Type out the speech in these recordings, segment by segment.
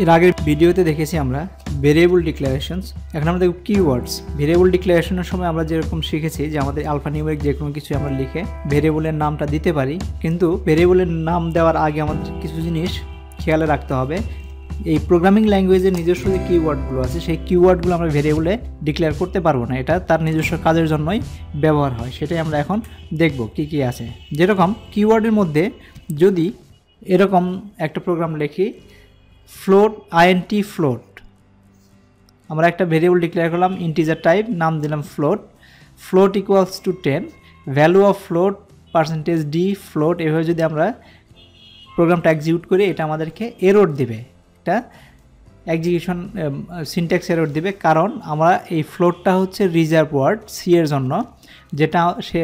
এর আগের ভিডিওতে দেখেছি আমরা ভেরিয়েবল ডিক্লারেশনস। এখন আমরা দেখব কিওয়ার্ডস। ভেরিয়েবল ডিক্লারেশনের সময় আমরা যেরকম শিখেছি যে আমাদের আলফানিউমেরিক যে কোনো কিছু আমরা লিখে ভেরিয়েবলের নামটা দিতে পারি, কিন্তু ভেরিয়েবলের নাম দেওয়ার আগে আমাদের কিছু জিনিস খেয়ালে রাখতে হবে। এই প্রোগ্রামিং ল্যাঙ্গুয়েজের নিজস্ব যে কিওয়ার্ডগুলো আছে সেই কিওয়ার্ডগুলো আমরা ভেরিয়েবলে ডিক্লেয়ার করতে পারবো না, এটা তার নিজস্ব কাজের জন্যই ব্যবহার হয়। সেটাই আমরা এখন দেখব কি কি আছে। যেরকম কিওয়ার্ডের মধ্যে যদি এরকম একটা প্রোগ্রাম লিখি ফ্লোট int ফ্লোট, আমরা একটা ভেরিয়েবল ডিক্লেয়ার করলাম ইন্টিজার টাইপ, নাম দিলাম float, float equals to 10, value of float %d float. এভাবে যদি আমরা প্রোগ্রামটা এক্সিকিউট করি এটা আমাদেরকে এরর দিবে, এটা এক্সিকিউশন সিনট্যাক্স এরর দিবে, কারণ আমরা এই ফ্লোটটা হচ্ছে রিজার্ভ ওয়ার্ড সি এর জন্য, যেটা সে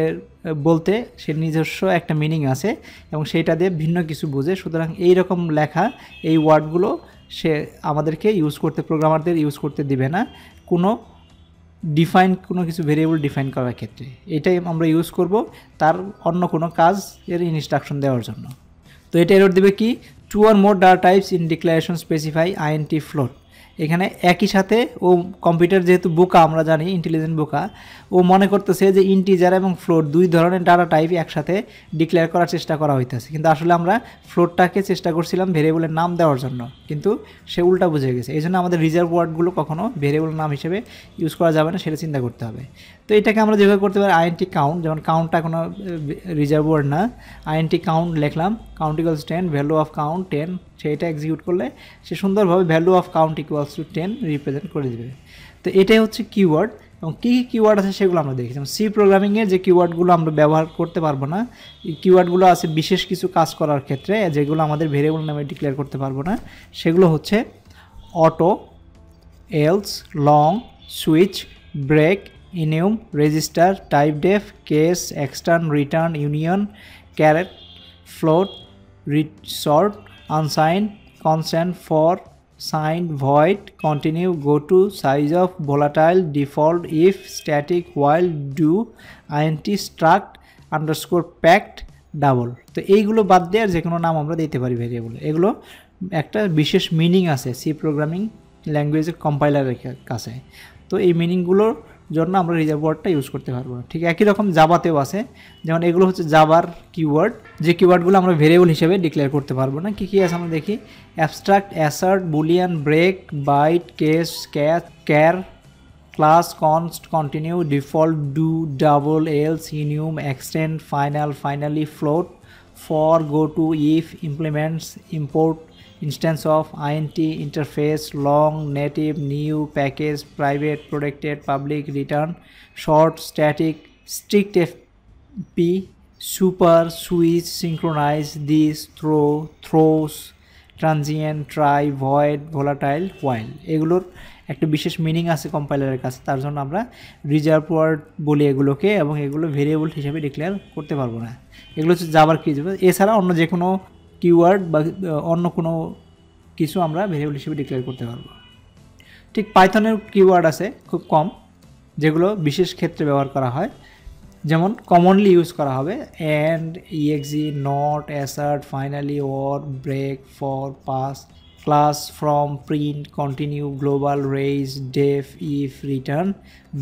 বলতে সে নিজস্ব একটা মিনিং আছে এবং সেইটা দিয়ে ভিন্ন কিছু বোঝে। সুতরাং এই রকম লেখা এই ওয়ার্ডগুলো সে আমাদেরকে ইউজ করতে, প্রোগ্রামারদের ইউজ করতে দিবে না কোনো কোনো কিছু ভেরিয়েবল ডিফাইন করার ক্ষেত্রে। এটাই আমরা ইউজ করব তার অন্য কোনো কাজ এর ইনস্ট্রাকশন দেওয়ার জন্য। তো এটা এরর দিবে কি, 2 or more data types in declaration specify int float। এখানে একই সাথে ও কম্পিউটার যেহেতু বোকা, আমরা জানি ইন্টেলিজেন্ট বোকা, ও মনে করতেছে যে ইন্টিজার এবং ফ্লোট দুই ধরনের ডাটা টাইপ একসাথে ডিক্লেয়ার করার চেষ্টা করা হইতেছে, কিন্তু আসলে আমরা ফ্লোটটাকে চেষ্টা করছিলাম ভেরিয়েবলের নাম দেওয়ার জন্য, কিন্তু সে উল্টা বুঝে গেছে। এই জন্য আমাদের রিজার্ভ ওয়ার্ডগুলো কখনো ভেরিয়েবল নাম হিসেবে ইউজ করা যাবে না, সেটা চিন্তা করতে হবে। তো এটাকে আমরা যেভাবে করতে পারি int কাউন্ট, যেমন কাউন্টটা কোনো রিজার্ভ ওয়ার্ড না, int কাউন্ট লিখলাম, count equals 10, value of count 10, সেইটা এক্সিকিউট করলে সে সুন্দরভাবে value of count equals to 10 represent করে দেবে। তো এটাই হচ্ছে কিওয়ার্ড। এবং কী কী কিওয়ার্ড আছে সেগুলো আমরা দেখি। যেমন সি প্রোগ্রামিংয়ের যে কিওয়ার্ডগুলো আমরা ব্যবহার করতে পারবো না, এই কিওয়ার্ডগুলো আছে বিশেষ কিছু কাজ করার ক্ষেত্রে, যেগুলো আমাদের ভেরিয়েবল নামে ডিক্লেয়ার করতে পারবো না। সেগুলো হচ্ছে auto, else, long, switch, break, enum, register, typedef, case, extern, return, union, ক্যারেট, float, short, unsigned, constant, for, signed, void, continue, go to, size of, volatile, default, if, static, while, do, int, struct, underscore, packed, double। তো এইগুলো বাদ দিয়ে আর যে কোনো নাম আমরা দিতে পারি ভেরিয়েবল। এগুলো একটা বিশেষ মিনিং আছে সি প্রোগ্রামিং ল্যাঙ্গুয়েজের কম্পাইলারের কাছে। তো এই মিনিংগুলোর জন্য আমরা রিজার্ভ ওয়ার্ডটা ইউজ করতে পারবো না। ঠিক একই রকম জাভাতেও আছে, যেমন এগুলো হচ্ছে জাভার কিওয়ার্ড, যে কিওয়ার্ডগুলো আমরা ভেরিয়েবল হিসেবে ডিক্লেয়ার করতে পারবো না। কী কী আছে আমরা দেখি, abstract, assert, boolean, break, byte, case, char, class, const, continue, default, do, double, else, enum, extend, final, finally, float, for, goto, if, implements, import, instance of, int, interface, long, native, new, package, private, protected, public, return, short, static, strict fp, super, switch, synchronize, this, throw, throws, transient, try, void, volatile, while। এগুলোর একটা বিশেষ meaning আছে কম্পাইলারের কাছে, তার জন্য আমরা reserve word বলি এগুলোকে, এবং এগুলো ভেরিয়েবল হিসেবে ডিক্লেয়ার করতে পারবো না। এগুলো হচ্ছে জাভার কিওয়ার্ড। এছাড়া অন্য যে কোনো কিওয়ার্ড বা অন্য কোনো কিছু আমরা ভেরিয়েবল হিসেবে ডিক্লেয়ার করতে পারবো। ঠিক পাইথনের কিওয়ার্ড আছে খুব কম, যেগুলো বিশেষ ক্ষেত্রে ব্যবহার করা হয়, যেমন কমনলি ইউজ করা হবে and, exe, not, assert, finally, or, break, for, pass, class, from, print, continue, global, raise, def, if, return,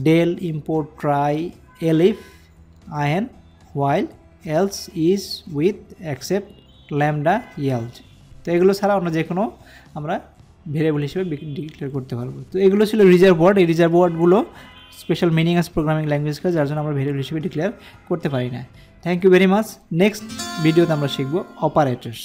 del, import, try, elif, I N, while, else, is, with, except, lambda, yield. তো এগুলো ছাড়া অন্য যে কোনো আমরা variable হিসেবে declare করতে পারবো। তো এগুলো ছিল রিজার্ভ ওয়ার্ড। এই রিজার্ভ ওয়ার্ডগুলো স্পেশাল মিনিং আছে প্রোগ্রামিং ল্যাঙ্গুয়েজকে, যার জন্য আমরা ভেরিয়েবল হিসেবে ডিক্লেয়ার করতে পারি না। Thank you very much. Next ভিডিওতে আমরা শিখব অপারেটরস।